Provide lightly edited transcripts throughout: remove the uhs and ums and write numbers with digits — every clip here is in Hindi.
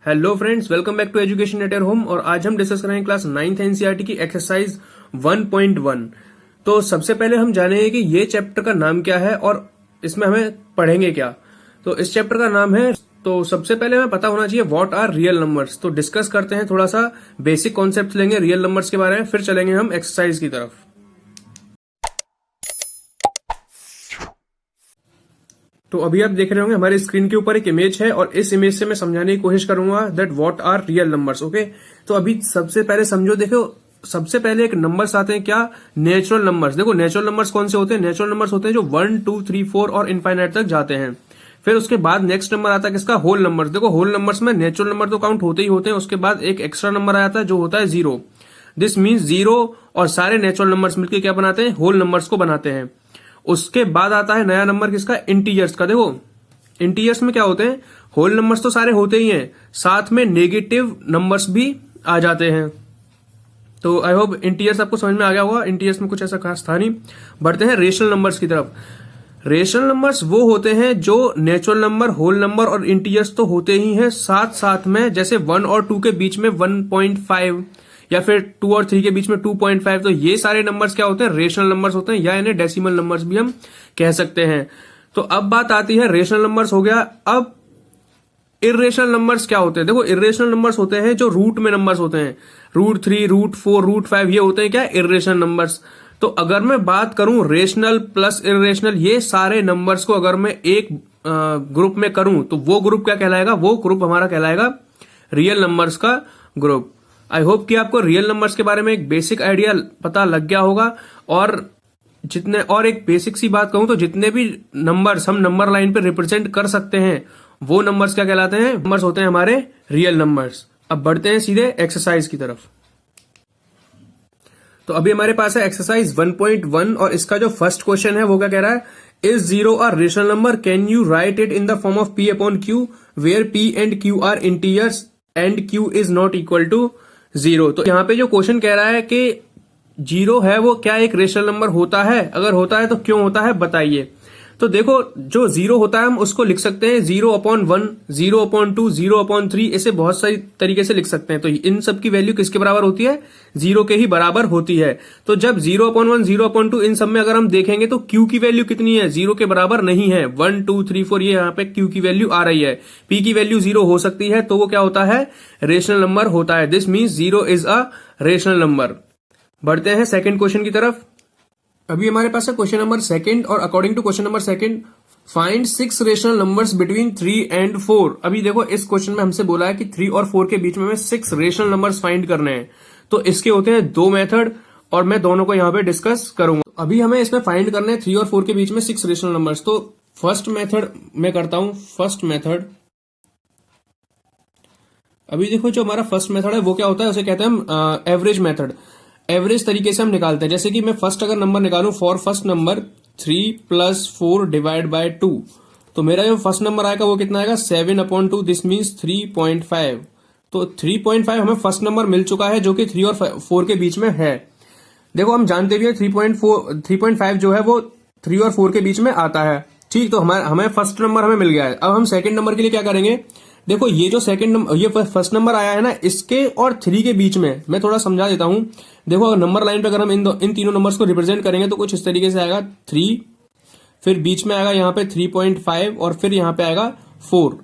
Hello friends, welcome back to education at your home. और आज हम डिस्कस करेंगे क्लास 9th एनसीईआरटी की एक्सरसाइज 1.1। तो सबसे पहले हम जानेंगे कि ये चैप्टर का नाम क्या है और इसमें हमें पढ़ेंगे क्या। तो इस चैप्टर का नाम है, तो सबसे पहले हमें पता होना चाहिए व्हाट आर रियल नंबर्स। तो डिस्कस करते हैं, थोड़ा सा बेसिक कॉन्सेप्ट लेंगे रियल नंबर्स के बारे में, फिर चलेंगे हम एक्सरसाइज की तरफ। तो अभी आप देख रहे होंगे हमारी स्क्रीन के ऊपर एक इमेज है और इस इमेज से मैं समझाने की कोशिश करूंगा that what are real numbers. Okay, तो अभी सबसे पहले समझो, देखो सबसे पहले एक नंबर्स आते हैं क्या, नेचुरल नंबर्स। देखो नेचुरल नंबर्स कौन से होते हैं, नेचुरल नंबर्स होते हैं जो 1, 2, 3, 4 और इनफाइनाइट तक जाते हैं। फिर उसके बाद नेक्स्ट नंबर आता है किसका, होल नंबर्स। देखो होल नंबर्स में नेचुरल नंबर तो काउंट होते ही होते हैं, उसके बाद एक एक्स्ट्रा नंबर आता है जो होता है 0। दिस मीन्स 0 और सारे नेचुरल नंबर्स मिलकर क्या बनाते हैं, होल नंबर्स को बनाते हैं। उसके बाद आता है नया नंबर किसका, इंटीजर्स का। देखो इंटीजर्स में क्या होते हैं, होल नंबर्स तो सारे होते ही हैं, साथ में नेगेटिव नंबर्स भी आ जाते हैं। तो आई होप इंटीजर्स आपको समझ में आ गया होगा। इंटीजर्स में कुछ ऐसा खास था नहीं। बढ़ते हैं रेशनल नंबर्स की तरफ। रेशनल नंबर्स वो होते हैं जो नेचुरल नंबर, होल नंबर और इंटीजर्स तो होते ही हैं, साथ साथ में जैसे 1 और 2 के बीच में 1.5 या फिर 2 और 3 के बीच में 2.5। तो ये सारे नंबर्स क्या होते हैं, रेशनल नंबर्स होते हैं, या इन्हें डेसिमल नंबर्स भी हम कह सकते हैं। तो अब बात आती है, रेशनल नंबर्स हो गया। अब इर्रेशनल नंबर्स क्या होते हैं। देखो इर्रेशनल नंबर्स होते हैं जो रूट में नंबर्स होते हैं, √3, √4, √5, ये होते हैं क्या, इर्रेशनल नंबर्स। तो अगर मैं बात करूं रेशनल प्लस इर्रेशनल, ये सारे नंबर्स को अगर मैं एक ग्रुप में करूं तो वो ग्रुप क्या कहलाएगा, वो ग्रुप हमारा कहलाएगा रियल नंबर्स का ग्रुप। आई होप कि आपको रियल नंबर्स के बारे में एक बेसिक आइडिया पता लग गया होगा। और एक बेसिक सी बात कहूं तो जितने भी नंबर्स हम नंबर लाइन पे रिप्रेजेंट कर सकते हैं वो नंबर्स क्या कहलाते हैं, नंबर्स होते हैं हमारे रियल नंबर्स। अब बढ़ते हैं सीधे एक्सरसाइज की तरफ। तो अभी हमारे पास है एक्सरसाइज 1.1 और इसका जो फर्स्ट क्वेश्चन है वो क्या कह रहा है, is 0 a rational number, can you write it in the form of P/Q where P and Q are integers and Q is not equal to 0। तो यहाँ पे जो क्वेश्चन कह रहा है कि 0 है वो क्या एक रेशनल नंबर होता है, अगर होता है तो क्यों होता है बताइए। तो देखो जो 0 होता है हम उसको लिख सकते हैं 0/1, 0/2, 0/3, ऐसे बहुत सारी तरीके से लिख सकते हैं। तो इन सब की वैल्यू किसके बराबर होती है, 0 के ही बराबर होती है। तो जब 0/1, 0/2 इन सब में अगर हम देखेंगे तो Q की वैल्यू कितनी है, 0 के बराबर नहीं है। 1, 2, 3, 4 ये यहाँ पे Q की वैल्यू आ रही है। P की वैल्यू 0 हो सकती है, तो वो क्या होता है, रेशनल नंबर होता है। This means 0 is a rational number. बढ़ते हैं सेकंड क्वेश्चन की तरफ। अभी हमारे पास है क्वेश्चन नंबर सेकंड और according to question number second find 6 rational numbers between 3 and 4। अभी देखो इस क्वेश्चन में हमसे बोला है कि 3 और 4 के बीच में हमें 6 रेशनल नंबर्स फाइंड करने हैं। तो इसके होते हैं 2 मेथड और मैं दोनों को यहाँ पे डिस्कस करूंगा। अभी हमें इसमें फाइंड करने हैं 3 और 4 के बीच में 6 रेशनल नंबर्स। तो फर्स्ट मेथड मैं करता हूं। फर्स्ट मेथड, अभी देखो जो हमारा फर्स्ट मेथड है वो क्या होता है, उसे कहते हैं हम एवरेज मेथड। एवरेज तरीके से हम निकालते हैं। जैसे कि मैं फर्स्ट अगर नंबर निकालूं, for first number 3 + 4 divide by 2, तो मेरा जो फर्स्ट नंबर आएगा वो कितना आएगा, 7/2। This means 3.5। तो 3.5 हमें फर्स्ट नंबर मिल चुका है जो कि 3 और 4 के बीच में है। देखो हम जानते भी हैं 3.5 जो है वो 3 और 4 के बीच में आता है। ठीक, तो हमें फर्स्ट नंबर हमें मिल गया है। अब हम सेकंड नंबर के लिए क्या करेंगे, देखो ये जो ये फर्स्ट नंबर आया है ना, इसके और 3 के बीच में मैं थोड़ा समझा देता हूं। देखो नंबर लाइन पे अगर हम इन तीनों नंबर्स को रिप्रेजेंट करेंगे तो कुछ इस तरीके से आएगा 3, फिर बीच में आएगा यहाँ पे 3.5 और फिर यहाँ पे आएगा 4।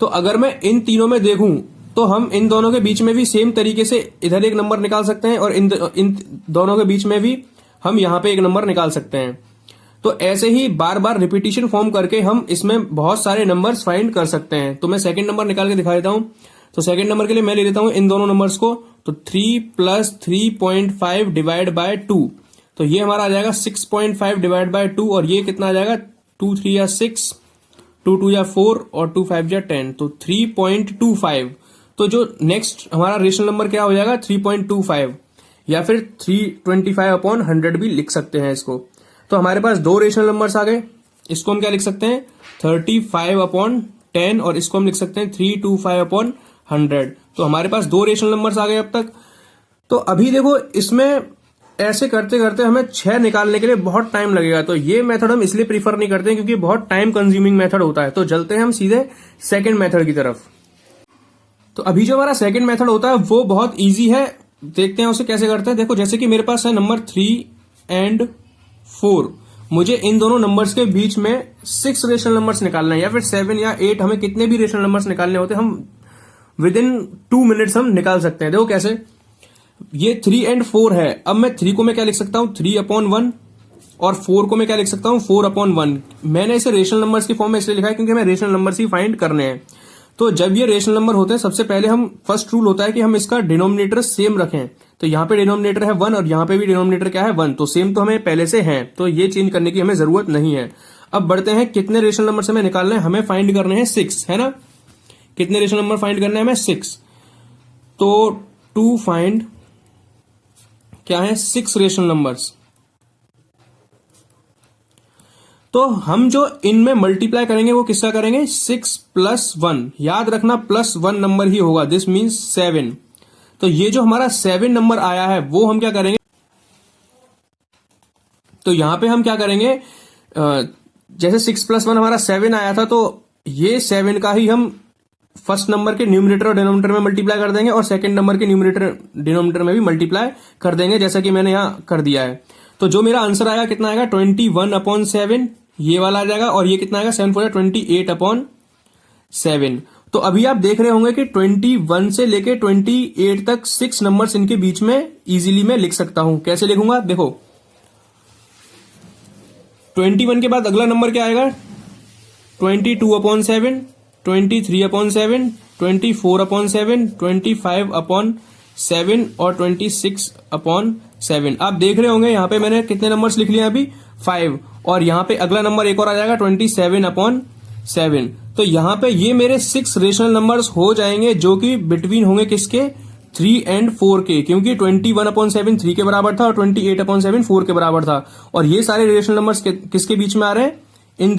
तो अगर मैं इन तीनों में देखूं तो हम इन दोनों के बीच में भी सेम तरीके से इधर एक नंबर निकाल सकते हैं और इन दोनों के बीच में भी हम यहाँ पे एक नंबर निकाल सकते हैं। तो ऐसे ही बार बार रिपीटिशन फॉर्म करके हम इसमें बहुत सारे नंबर्स फाइंड कर सकते हैं। तो मैं सेकंड नंबर निकाल के दिखा देता हूं। तो सेकंड नंबर के लिए मैं ले लेता हूं इन दोनों नंबर्स को। तो 3 + 3.5 डिवाइड बाय 2, तो ये हमारा आ जाएगा 6.5 डिवाइड बाय 2 और ये कितना आ जाएगा, 2 3 या 6, 2 2 या 4 और 2 5 या 10, तो 3.25। तो जो नेक्स्ट हमारा रेशनल नंबर क्या हो जाएगा, 3.25 या फिर 325/100 भी लिख सकते हैं इसको। तो हमारे पास 2 रेशनल नंबर्स आ गए। इसको हम क्या लिख सकते हैं, 35/10 और इसको हम लिख सकते हैं 325/100। तो हमारे पास 2 रेशनल नंबर्स आ गए अब तक। तो अभी देखो इसमें ऐसे करते करते हमें 6 निकालने के लिए बहुत टाइम लगेगा। तो ये मेथड हम इसलिए प्रीफर नहीं करते हैं क्योंकि बहुत टाइम कंज्यूमिंग मेथड होता है। तो चलते हैं हम सीधे सेकंड मेथड की तरफ। तो अभी जो हमारा सेकंड मेथड होता है वो बहुत इजी है, देखते हैं उसे कैसे करते हैं। देखो जैसे कि मेरे पास है नंबर 3 एंड 4, मुझे इन दोनों नंबर्स के बीच में 6 रेशनल नंबर्स निकालना है, या फिर 7 या 8, हमें कितने भी रेशनल नंबर्स निकालने होते हैं हम विद इन 2 मिनट्स हम निकाल सकते हैं। देखो कैसे, ये 3 एंड 4 है। अब मैं 3 को मैं क्या लिख सकता हूं, 3/1, और 4 को मैं क्या लिख सकता हूं, 4/1। मैंने इसे रेशनल नंबर्स की फॉर्म में इसलिए लिखा है क्योंकि हमें रेशनल नंबर्स ही फाइंड करने हैं। तो जब ये रेशनल नंबर होते हैं, सबसे पहले हम फर्स्ट रूल होता है कि हम इसका डिनोमिनेटर सेम रखें। तो यहाँ पे डिनोमिनेटर है 1 और यहाँ पे भी डिनोमिनेटर क्या है, 1, तो सेम तो हमें पहले से है, तो ये चेंज करने की हमें जरूरत नहीं है। अब बढ़ते हैं, कितने रेशनल नंबर हमें निकालने हैं, हमें फाइंड करने हैं 6, है ना। कितने रेशनल नंबर फाइंड करने हैं हमें, 6। तो टू फाइंड क्या है, 6 रेशनल नंबर्स। तो हम जो इनमें मल्टीप्लाई करेंगे वो किसका करेंगे, 6 + 1, याद रखना +1 नंबर ही होगा, दिस मीन्स 7। तो ये जो हमारा 7 नंबर आया है वो हम क्या करेंगे, तो यहां पे हम क्या करेंगे, जैसे 6 + 1 हमारा 7 आया था, तो ये 7 का ही हम फर्स्ट नंबर के न्यूमरेटर और डिनोमिनेटर में मल्टीप्लाई कर देंगे और सेकंड नंबर के न्यूमरेटर डिनोमिनेटर में भी मल्टीप्लाई कर देंगे, जैसा कि मैंने यहां कर दिया है। तो जो मेरा आंसर आएगा कितना आएगा, 21/7, ये वाला आ जाएगा, और ये कितना आएगा, 7 4 28/7। तो अभी आप देख रहे होंगे कि 21 से लेके 28 तक 6 नंबर्स इनके बीच में इजीली मैं लिख सकता हूं। कैसे लिखूंगा, देखो 21 के बाद अगला नंबर क्या आएगा, 22/7, 23/7, 24/7, 25/7 और 26/7। आप देख रहे होंगे यहां पे मैंने कितने नंबर्स लिख लिए अभी, 5, और यहां पे अगला नंबर एक और आ जाएगा 27/7। तो यहां पे ये मेरे 6 रेशनल नंबर्स हो जाएंगे, जो कि बिटवीन होंगे किसके, 3 एंड 4 के, क्योंकि 21/7 3 के बराबर था और 28/7 4 के बराबर था। और ये सारे रेशनल नंबर्स किसके बीच में आ रहे हैं, इन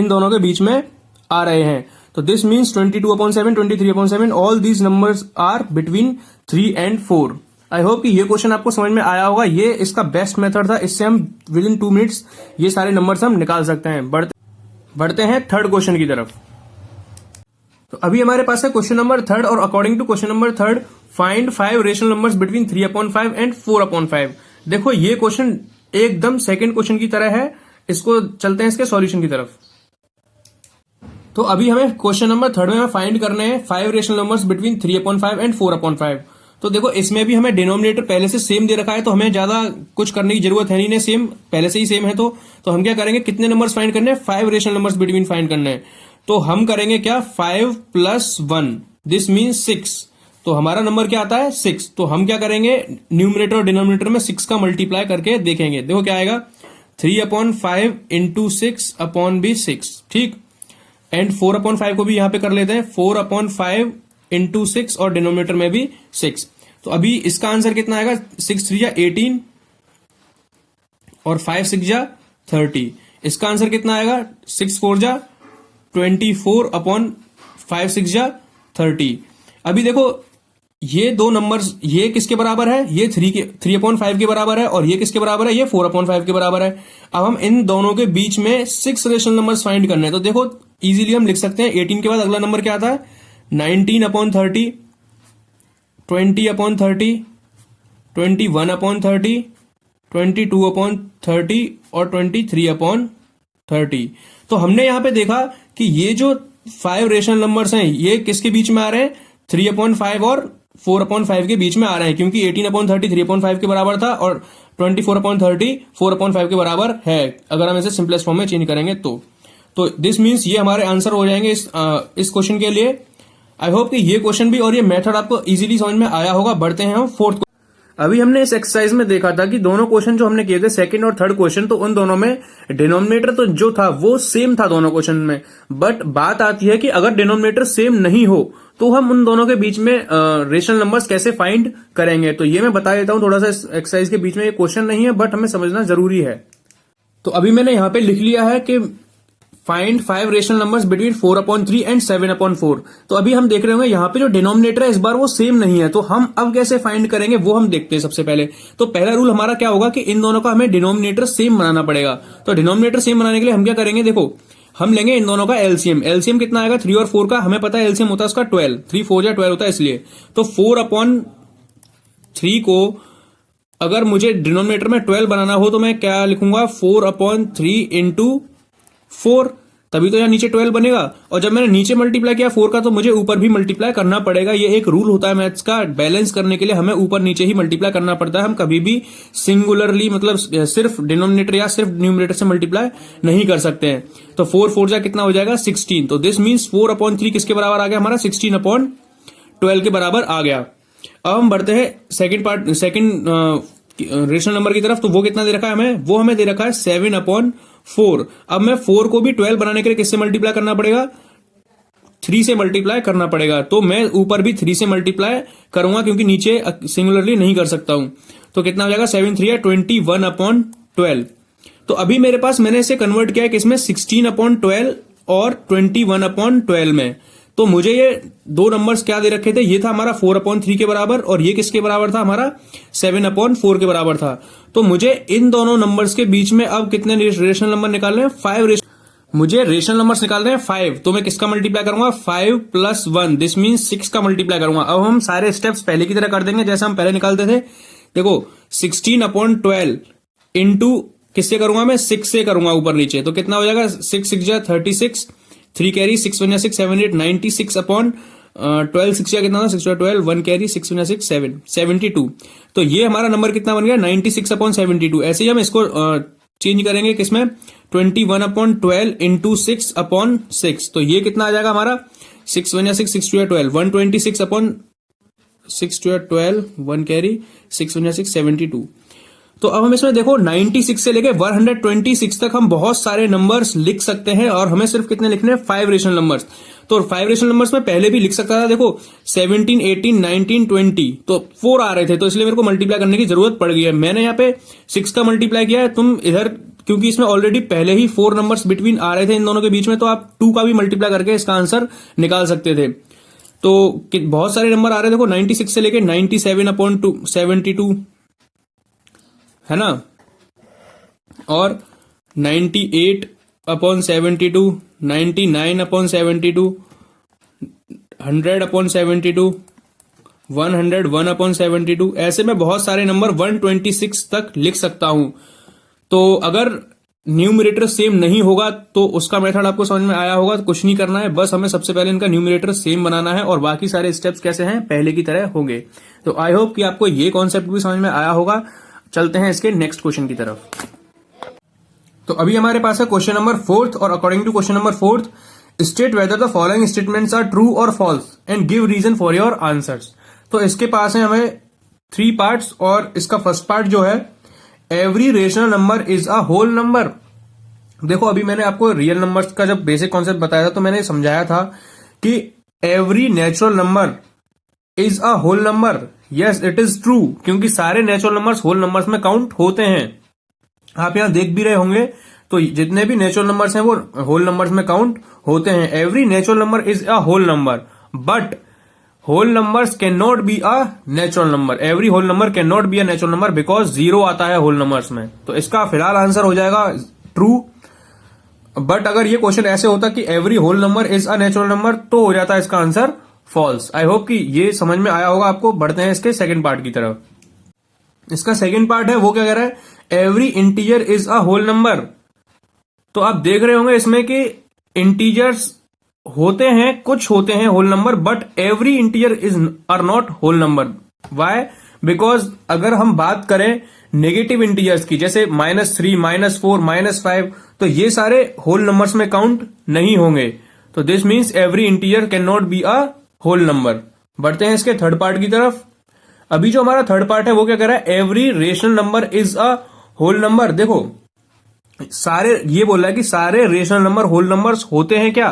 दोनों के बीच में आ रहे हैं। तो this means 22/7, 23/7, all these numbers are between 3 and 4। I hope कि ये क्वेश्चन आपको समझ में आया होगा। ये इसका बेस्ट मेथड था, इससे हम विद इन 2 मिनट्स ये सारे नंबर्स हम निकाल सकते हैं। बढ़ते हैं थर्ड क्वेश्चन की तरफ। तो अभी हमारे पास है क्वेश्चन नंबर 3, और according to question number 3, find 5 rational numbers between 3/5 and 4/5। देखो ये क्वेश्चन एकदम सेकंड क्वेश्चन की तरह है, इसको चलते हैं इसके सॉल्यूशन की तरफ। तो अभी हमें क्वेश्चन नंबर 3 में फाइंड करने हैं 5 रेशनल नंबर्स बिटवीन 3/5 एंड 4/5। तो देखो इसमें भी हमें डिनोमिनेटर पहले से सेम दे रखा है, तो हमें ज्यादा कुछ करने की जरूरत है नहीं, सेम पहले से ही सेम है। तो हम क्या करेंगे, कितने नंबर्स फाइंड करने हैं, 5 रेशनल नंबर्स बिटवीन फाइंड करने हैं। तो हम करेंगे क्या, 5 + 1, दिस मीन्स 6। तो हमारा नंबर क्या आता है, 6। तो हम क्या करेंगे, न्यूमरेटर और डिनोमिनेटर में 6 का मल्टीप्लाई करके देखेंगे। देखो क्या आएगा, 3/5 × 6/6, ठीक। एंड 4/5 को भी यहां पे कर लेते हैं, 4/5 × 6, और डिनोमिनेटर में भी 6। तो अभी इसका आंसर कितना आएगा, 6 3 × 18 और 5 6 × 30। इसका आंसर कितना आएगा, 6 4 × 24/5 6 × 30। अभी देखो ये दो नंबर्स, ये किसके बराबर है, ये 3/5 के बराबर है, और ये किसके बराबर है, ये 4/5 के बराबर है। अब हम इन दोनों के बीच में 6 रेशनल नंबर्स फाइंड करने हैं। तो देखो इजीली हम लिख सकते हैं, 18 के बाद अगला नंबर क्या आता है, 19/30, 20/30, 21/30, 22/30 और 23/30। तो हमने यहां पे देखा कि ये जो 5 रेशनल नंबर्स हैं ये किसके बीच में आ रहे हैं, 3/5 और 4/5 के बीच में आ रहे हैं, क्योंकि 18/30 3/5 के बराबर था और 24/30 4/5 के बराबर है, अगर हम इसे सिंपलेस्ट फॉर्म में चेंज करेंगे तो दिस मीन्स ये हमारे आंसर हो जाएंगे इस क्वेश्चन के लिए। आई होप कि ये क्वेश्चन भी और ये मेथड आपको इजीली समझ में आया होगा। बढ़ते हैं हम फोर्थ। अभी हमने इस एक्सरसाइज में देखा था कि दोनों क्वेश्चन जो हमने किए थे, सेकंड और थर्ड क्वेश्चन, तो उन दोनों में डिनोमिनेटर तो जो था वो सेम था दोनों क्वेश्चन में। बट बात आती है कि अगर डिनोमिनेटर सेम नहीं हो तो हम उन दोनों के बीच में रेशनल नंबर्स कैसे फाइंड करेंगे। तो ये मैं बता देता हूं थोड़ा सा, इस एक्सरसाइज के बीच में ये क्वेश्चन नहीं है बट हमें समझना जरूरी है। तो अभी मैंने यहां पे लिख लिया है कि find 5 rational numbers between 4/3 and 7/4। तो अभी हम देख रहे होंगे यहाँ पे जो डिनोमिनेटर है इस बार वो सेम नहीं है, तो हम अब कैसे फाइंड करेंगे वो हम देखते हैं। सबसे पहले तो पहला रूल हमारा क्या होगा कि इन दोनों का हमें डिनोमिनेटर सेम बनाना पड़ेगा। तो डिनोमिनेटर सेम बनाने के लिए हम क्या करेंगे, देखो हम लेंगे इन दोनों का एलसीएम। एलसीएम कितना आएगा 3 और 4 का, हमें पता है एलसीएम होता है उसका 12, 3 4 या 12 होता है इसलिए। तो 4/3 को अगर मुझे डिनोमिनेटर में 12 बनाना हो तो मैं क्या लिखूंगा, 4/3 इंटू 4, तभी तो यहाँ नीचे 12 बनेगा। और जब मैंने नीचे मल्टीप्लाई किया 4 का तो मुझे ऊपर भी मल्टीप्लाई करना पड़ेगा। ये एक रूल होता है मैथ्स का, बैलेंस करने के लिए हमें ऊपर नीचे ही मल्टीप्लाई करना पड़ता है। हम कभी भी सिंगुलरली मतलब सिर्फ डिनोमिनेटर या सिर्फ न्यूमरेटर से मल्टीप्लाई नहीं कर सकते हैं। तो 4 4 जा कितना हो जाएगा 16। तो दिस मीन्स 4/3 किसके बराबर आ गया हमारा, 16/12 के बराबर आ गया। अब हम बढ़ते हैं सेकंड रेशनल नंबर की तरफ। तो वो कितना दे रखा है हमें, वो हमें दे रखा है 7/4। अब मैं 4 को भी 12 बनाने के लिए किससे मल्टीप्लाई करना पड़ेगा, 3 से मल्टीप्लाई करना पड़ेगा। तो मैं ऊपर भी 3 से मल्टीप्लाई करूंगा क्योंकि नीचे सिंगुलरली नहीं कर सकता हूं। तो कितना हो जाएगा 7 3 21/12। तो अभी मेरे पास मैंने इसे कन्वर्ट किया है किसमें, 16/12 और 21/12 में। तो मुझे ये दो नंबर्स क्या दे रखे थे, ये था हमारा 4/3 के बराबर और ये किसके बराबर था हमारा 7/4 के बराबर था। तो मुझे इन दोनों नंबर्स के बीच में अब कितने रेशनल नंबर निकालने हैं, 5 मुझे रेशनल नंबर्स निकालने हैं 5। तो मैं किसका मल्टीप्लाई करूंगा, 5 + 1 दिस मीन्स 6 का मल्टीप्लाई करूंगा। अब हम सारे स्टेप्स पहले की तरह कर देंगे जैसे हम पहले निकालते थे। देखो 16/12 इंटू किससे करूंगा मैं, 6 से करूंगा ऊपर नीचे। तो कितना हो जाएगा 6 6 जा 36, 3 कैरी 6 1 6 7 8 96/12 6 कितना था 6 12 1 कैरी 6 1 6 7 72। तो ये हमारा नंबर कितना बन गया 96/72। ऐसे ही हम इसको चेंज करेंगे किसमें 21/12 इंटू 6/6। तो ये कितना आ जाएगा हमारा 6 1 6 6 2 12 126/6 2 12 1 कैरी 6 1 6 72। तो अब हम इसमें देखो 96 से लेके 126 तक हम बहुत सारे नंबर्स लिख सकते हैं और हमें सिर्फ कितने लिखने हैं 5 रेशनल नंबर्स। तो 5 रेशनल नंबर्स में पहले भी लिख सकता था, देखो 17 18 19 20 तो 4 आ रहे थे तो इसलिए मेरे को मल्टीप्लाई करने की जरूरत पड़ गई है। मैंने यहाँ पे 6 का मल्टीप्लाई किया है, तुम इधर क्योंकि इसमें ऑलरेडी पहले ही 4 नंबर्स बिटवीन आ रहे थे इन दोनों के बीच में, तो आप 2 का भी मल्टीप्लाई करके इसका आंसर निकाल सकते थे। तो बहुत सारे नंबर आ रहे थे, देखो 96 से लेके 97/72 है ना, और 98/72 99/72 100/72 101/72 ऐसे में बहुत सारे नंबर 126 तक लिख सकता हूं। तो अगर न्यूमरेटर सेम नहीं होगा तो उसका मेथड आपको समझ में आया होगा। तो कुछ नहीं करना है, बस हमें सबसे पहले इनका न्यूमरेटर सेम बनाना है और बाकी सारे स्टेप्स कैसे हैं पहले की तरह होंगे। तो आई होप कि आपको ये कॉन्सेप्ट भी समझ में आया होगा। चलते हैं इसके नेक्स्ट क्वेश्चन की तरफ। तो अभी हमारे पास है क्वेश्चन नंबर 4 और according to question number 4 state whether the following statements are true और false and give reason for your answers. तो इसके पास है हमें 3 पार्ट्स और इसका फर्स्ट पार्ट जो है every rational number is a whole number. देखो अभी मैंने आपको रियल नंबर्स का जब बेसिक कॉन्सेप्ट बताया था तो मैंने समझाया था कि every natural number is a whole number. Yes it is true, क्योंकि सारे नेचुरल नंबर्स होल नंबर्स में काउंट होते हैं। आप यहां देख भी रहे होंगे तो जितने भी नेचुरल नंबर्स हैं वो होल नंबर्स में काउंट होते हैं। Every natural number is a whole number but whole numbers can not be a natural number. Every whole number can not be a natural number because 0 आता है होल नंबर्स में। तो इसका फिलहाल आंसर हो जाएगा ट्रू। बट अगर ये क्वेश्चन ऐसे होता कि every whole number is a natural number तो हो जाता है इसका आंसर फॉल्स। आई होप कि ये समझ में आया होगा आपको। बढ़ते हैं इसके सेकंड पार्ट की तरफ। इसका सेकंड पार्ट है वो क्या कह रहा है, every integer is a whole number. तो आप देख रहे होंगे इसमें कि इंटीजर्स होते हैं, कुछ होते हैं whole number but every integer is are not whole number. Why? Because अगर हम बात करें नेगेटिव इंटीजर्स की जैसे -3 -4 -5 तो ये सारे होल नंबर्स में काउंट नहीं होंगे। तो this means every integer can not be a whole number. बढ़ते हैं इसके थर्ड पार्ट की तरफ। अभी जो हमारा थर्ड पार्ट है वो क्या कह रहा है, every rational number is a whole number. देखो सारे ये बोल रहा है कि सारे रेशनल नंबर होल नंबर्स होते हैं क्या,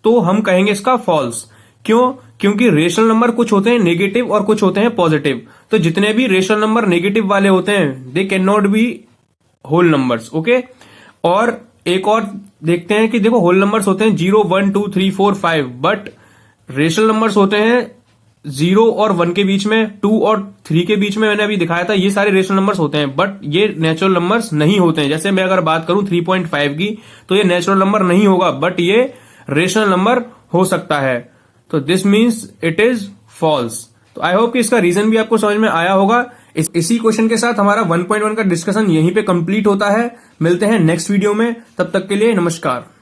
तो हम कहेंगे इसका फॉल्स। क्यों? क्योंकि रेशनल नंबर कुछ होते हैं नेगेटिव और कुछ होते हैं पॉजिटिव। तो जितने भी रेशनल नंबर नेगेटिव वाले होते हैं they can not be whole numbers. Okay, और एक और देखते हैं कि देखो होल नंबर्स होते हैं 0 1 2 3 4 5 बट रेशनल नंबर्स होते हैं 0 और 1 के बीच में, 2 और 3 के बीच में मैंने अभी दिखाया था, ये सारे रेशनल नंबर्स होते हैं, बट ये नेचुरल नंबर्स नहीं होते हैं। जैसे मैं अगर बात करूं 3.5 की, तो ये नेचुरल नंबर नहीं होगा, बट ये रेशनल नंबर हो सकता है। तो this means it is false. तो आई होप कि इसका रीजन भी आपको समझ में आया होगा। इसी क्वेश्चन के साथ हमारा 1.1 का डिस्कशन यहीं पे कंप्लीट होता है। मिलते हैं नेक्स्ट वीडियो में, तब तक के लिए नमस्कार।